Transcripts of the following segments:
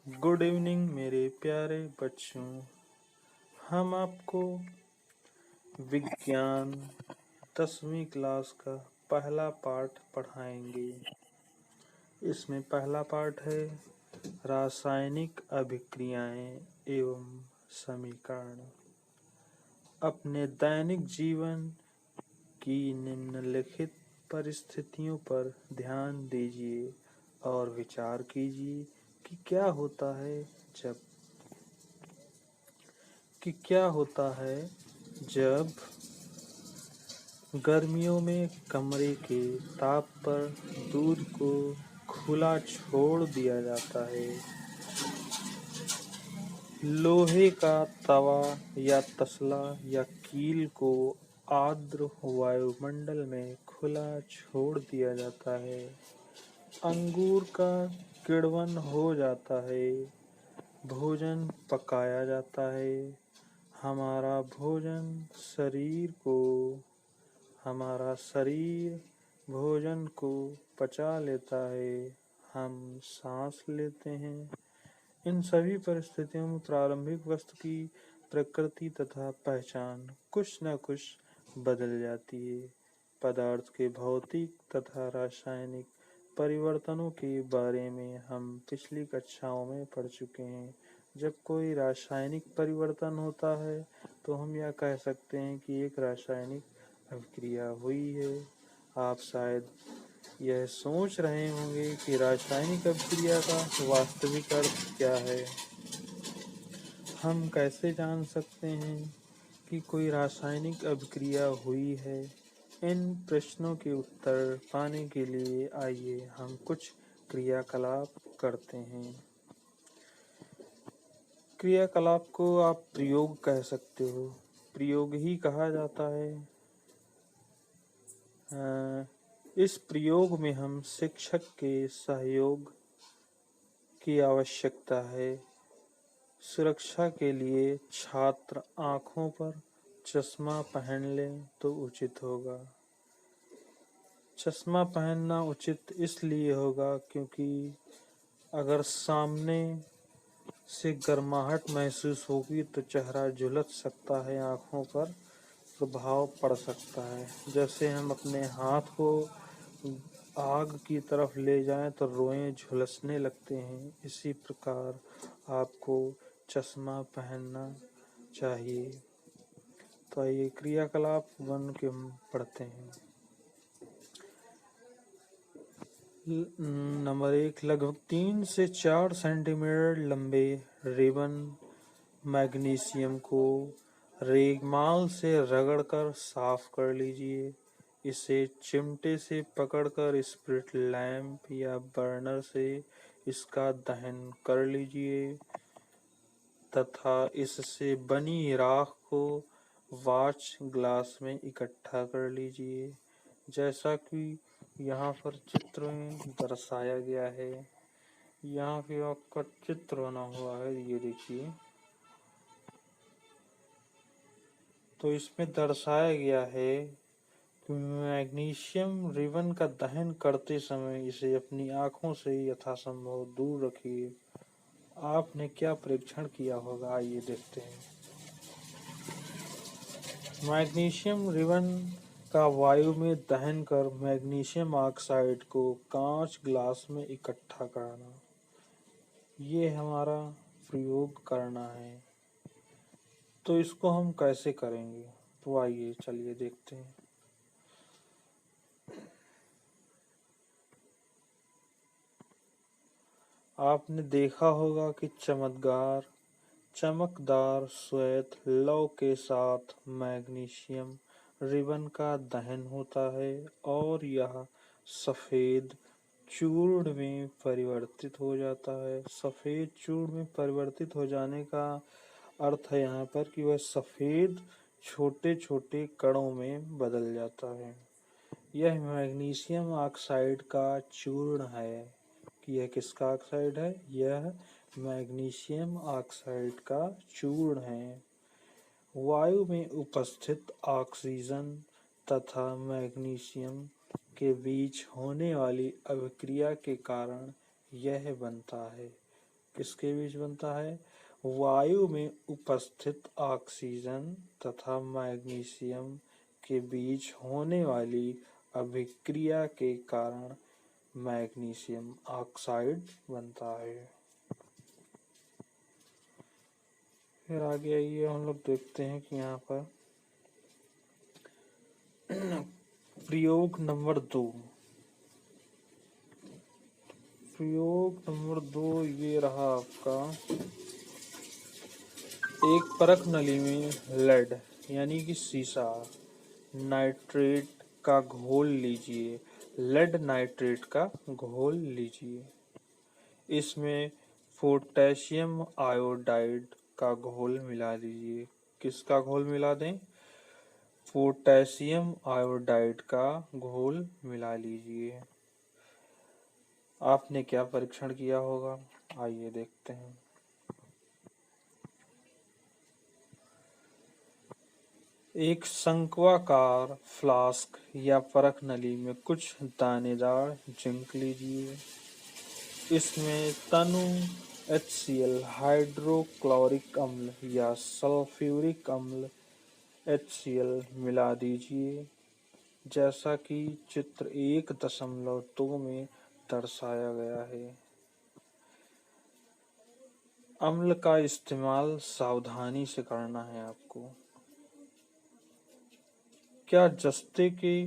Good evening मेरे प्यारे बच्चों। हम आपको विज्ञान 10वीं क्लास का पहला पाठ पढ़ाएंगे। इसमें पहला पाठ है रासायनिक अभिक्रियाएं एवं समीकरण। अपने दैनिक जीवन की निम्नलिखित परिस्थितियों पर ध्यान दीजिए और विचार कीजिए कि जब क्या होता है जब गर्मियों में कमरे के ताप पर दूध को खुला छोड़ दिया जाता है। लोहे का तवा या तसला या कील को आर्द्र वायुमंडल में खुला छोड़ दिया जाता है। अंगूर का किण्वन हो जाता है। भोजन पकाया जाता है। हमारा शरीर भोजन को पचा लेता है। हम सांस लेते हैं। इन सभी परिस्थितियों में प्रारंभिक वस्तु की प्रकृति तथा पहचान कुछ न कुछ बदल जाती है। पदार्थ के भौतिक तथा रासायनिक परिवर्तनों के बारे में हम पिछली कक्षाओं में पढ़ चुके हैं। जब कोई रासायनिक परिवर्तन होता है तो हम यह कह सकते हैं कि एक रासायनिक अभिक्रिया हुई है। आप शायद यह सोच रहे होंगे कि रासायनिक अभिक्रिया का वास्तविक अर्थ क्या है। हम कैसे जान सकते हैं कि कोई रासायनिक अभिक्रिया हुई है। इन प्रश्नों के उत्तर पाने के लिए आइए हम कुछ क्रियाकलाप करते हैं। क्रियाकलाप को आप प्रयोग कह सकते हो, प्रयोग ही कहा जाता है। इस प्रयोग में हम शिक्षक के सहयोग की आवश्यकता है। सुरक्षा के लिए छात्र आँखों पर चश्मा पहन लें तो उचित होगा। चश्मा पहनना उचित इसलिए होगा क्योंकि अगर सामने से गर्माहट महसूस होगी तो चेहरा झुलस सकता है, आँखों पर प्रभाव पड़ सकता है। जैसे हम अपने हाथ को आग की तरफ ले जाएं तो रोएं झुलसने लगते हैं। इसी प्रकार आपको चश्मा पहनना चाहिए। तो ये क्रियाकलाप 1 के हम पढ़ते हैं। नंबर 1, लगभग 3 से 4 सेंटीमीटर लंबे रिबन मैग्नीशियम को रेगमाल से रगड़कर साफ कर लीजिए। इसे चिमटे से पकड़कर स्पिरिट लैंप या बर्नर से इसका दहन कर लीजिए तथा इससे बनी राख को वॉच ग्लास में इकट्ठा कर लीजिए, जैसा कि यहाँ पर चित्र में दर्शाया गया है। यहाँ पे आपका चित्र बना हुआ है, ये देखिए। तो इसमें दर्शाया गया है कि मैग्नीशियम रिबन का दहन करते समय इसे अपनी आंखों से यथासंभव दूर रखिए। आपने क्या परीक्षण किया होगा, आइए देखते हैं। मैग्नीशियम रिबन का वायु में दहन कर मैग्नीशियम ऑक्साइड को कांच ग्लास में इकट्ठा करना, ये हमारा प्रयोग करना है। तो इसको हम कैसे करेंगे, तो आइए चलिए देखते हैं। आपने देखा होगा कि चमकदार श्वेत लौ के साथ मैग्नीशियम रिबन का दहन होता है और यह सफेद चूर्ण में परिवर्तित हो जाता है। सफेद चूर्ण में परिवर्तित हो जाने का अर्थ है यहाँ पर कि वह सफेद छोटे छोटे कणों में बदल जाता है। यह मैग्नीशियम ऑक्साइड का चूर्ण है। कि यह किसका ऑक्साइड है? यह मैग्नीशियम ऑक्साइड का चूर्ण है। वायु में उपस्थित ऑक्सीजन तथा मैग्नीशियम के बीच होने वाली अभिक्रिया के कारण यह बनता है। किसके बीच बनता है? वायु में उपस्थित ऑक्सीजन तथा मैग्नीशियम के बीच होने वाली अभिक्रिया के कारण मैग्नीशियम ऑक्साइड बनता है। फिर आगे आइए हम लोग देखते हैं कि यहाँ पर प्रयोग नंबर 2। प्रयोग नंबर 2 ये रहा आपका। एक परख नली में लेड यानी कि सीसा नाइट्रेट का घोल लीजिए। लेड नाइट्रेट का घोल लीजिए। इसमें पोटेशियम आयोडाइड का घोल मिला दीजिए। किसका घोल मिला दें? पोटेशियम आयोडाइड का घोल मिला लीजिए। आपने क्या परीक्षण किया होगा? आइए देखते हैं। एक शंक्वाकार फ्लास्क या परख नली में कुछ दानेदार जिंक लीजिए। इसमें तनु HCl हाइड्रोक्लोरिक अम्ल या सल्फ्यूरिक अम्ल HCl मिला दीजिए, जैसा कि चित्र 1.2 में दर्शाया गया है। अम्ल का इस्तेमाल सावधानी से करना है आपको। क्या जस्ते के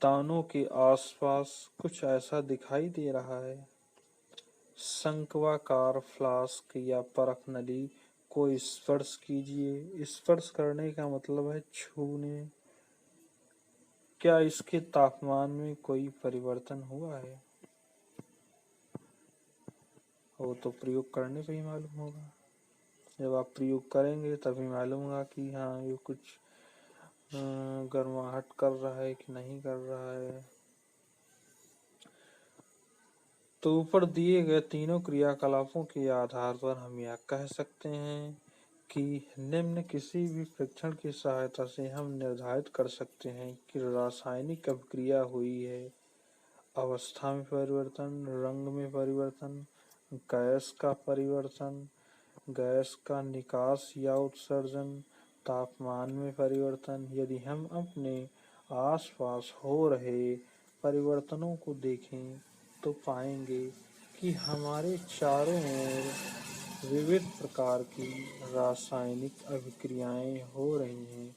दानों के आसपास कुछ ऐसा दिखाई दे रहा है? शंक्वाकार फ्लास्क या परख नली को स्पर्श कीजिए। स्पर्श करने का मतलब है छूने। क्या इसके तापमान में कोई परिवर्तन हुआ है? वो तो प्रयोग करने पे ही मालूम होगा। जब आप प्रयोग करेंगे तभी मालूम होगा कि हाँ ये कुछ गर्माहट कर रहा है कि नहीं कर रहा है। तो ऊपर दिए गए तीनों क्रियाकलापों के आधार पर हम यह कह सकते हैं कि निम्न किसी भी परीक्षण की सहायता से हम निर्धारित कर सकते हैं कि रासायनिक अभिक्रिया हुई है। अवस्था में परिवर्तन, रंग में परिवर्तन, गैस का परिवर्तन, गैस का निकास या उत्सर्जन, तापमान में परिवर्तन। यदि हम अपने आसपास हो रहे परिवर्तनों को देखें तो पाएंगे कि हमारे चारों ओर विविध प्रकार की रासायनिक अभिक्रियाएं हो रही हैं।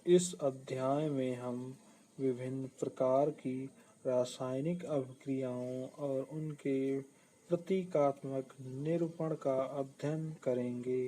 इस अध्याय में हम विभिन्न प्रकार की रासायनिक अभिक्रियाओं और उनके प्रतीकात्मक निरूपण का अध्ययन करेंगे।